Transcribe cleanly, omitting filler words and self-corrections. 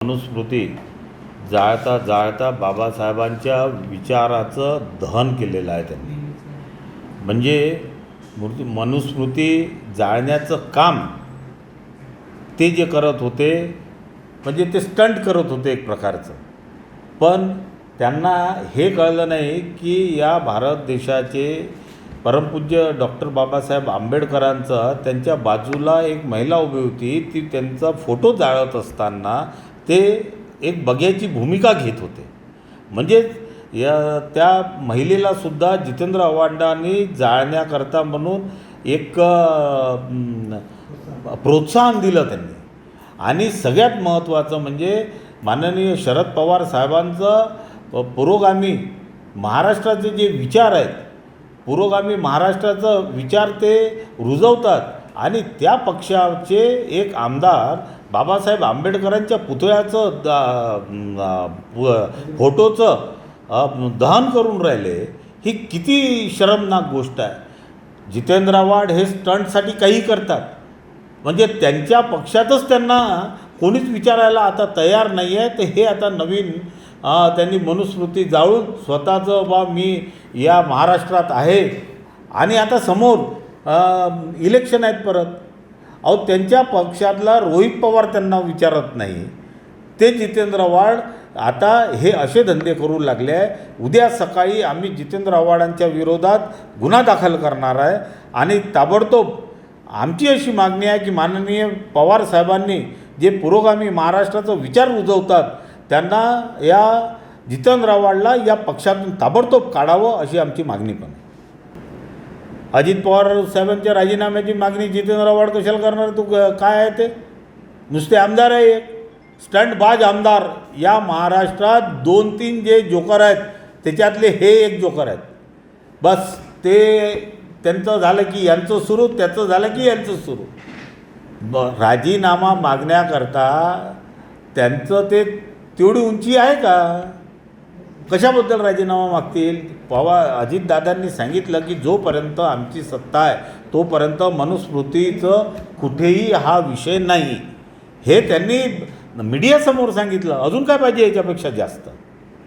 मनुस्मृती जाळता जाळता बाबासाहेबांच्या विचाराचं दहन केलेलं आहे त्यांनी. म्हणजे मनुस्मृती जाळण्याचं काम ते जे करत होते, म्हणजे ते स्टंट करत होते एक प्रकारचं. पण त्यांना हे कळलं नाही की या भारत देशाचे परमपूज्य डॉक्टर बाबासाहेब आंबेडकरांचा त्यांच्या बाजूला एक महिला उभी होती, ती त्यांचा फोटो जाळत असताना ते एक बघ्याची भूमिका घेत होते. म्हणजे त्या महिलेलासुद्धा जितेंद्र आव्हाडांनी जाळण्याकरता म्हणून एक प्रोत्साहन दिलं त्यांनी. आणि सगळ्यात महत्त्वाचं म्हणजे माननीय शरद पवार साहेबांचं पुरोगामी महाराष्ट्राचे जे विचार आहेत, पुरोगामी महाराष्ट्राचं विचार ते रुजवतात. आणि त्या पक्षाचे एक आमदार बाबासाहेब आंबेडकरांच्या पुतळ्याचं फोटोचं दहन करून राहिले. ही किती शरमनाक गोष्ट आहे. जितेंद्र आव्हाड हे स्टंटसाठी काही करतात, म्हणजे त्यांच्या पक्षातच त्यांना कोणीच विचारायला आता तयार नाही आहे. तर हे आता नवीन त्यांनी मनुस्मृती जाळून स्वतःचं बा मी या महाराष्ट्रात आहे. आणि आता समोर इलेक्शन आहेत परत. अहो, त्यांच्या पक्षातला रोहित पवार त्यांना विचारत नाही. ते जितेंद्र आव्हाड आता हे असे धंदे करू लागले आहे. उद्या सकाळी आम्ही जितेंद्र आव्हाडांच्या विरोधात गुन्हा दाखल करणार आहे. आणि ताबडतोब आमची अशी मागणी आहे की माननीय पवार साहेबांनी जे पुरोगामी महाराष्ट्राचा विचार रुजवतात त्यांना या जितेंद्र आव्हाडला या पक्षातून ताबडतोब काढावं, अशी आमची मागणी पण आहे. अजित पवार साहेबांच्या राजीनाम्याची मागणी जितेंद्र आव्हाड कशाला करणार? तू काय आहे ते? नुसते आमदार आहे, एक स्टंटबाज आमदार. या महाराष्ट्रात 2-3 जे जोकर आहेत त्याच्यातले हे एक जोकर आहेत. बस ते त्यांचं झालं की यांचं सुरू, त्याचं झालं की यांचं सुरू. राजीनामा मागण्याकरता त्यांचं ते तेवढी उंची आहे का? कशाबद्दल राजीनामा मागतील? अजितदादांनी सांगितलं की जोपर्यंत आमची सत्ता आहे तोपर्यंत मनुस्मृतीचं कुठेही हा विषय नाही. हे त्यांनी मीडियासमोर सांगितलं. अजून काय पाहिजे याच्यापेक्षा जास्त?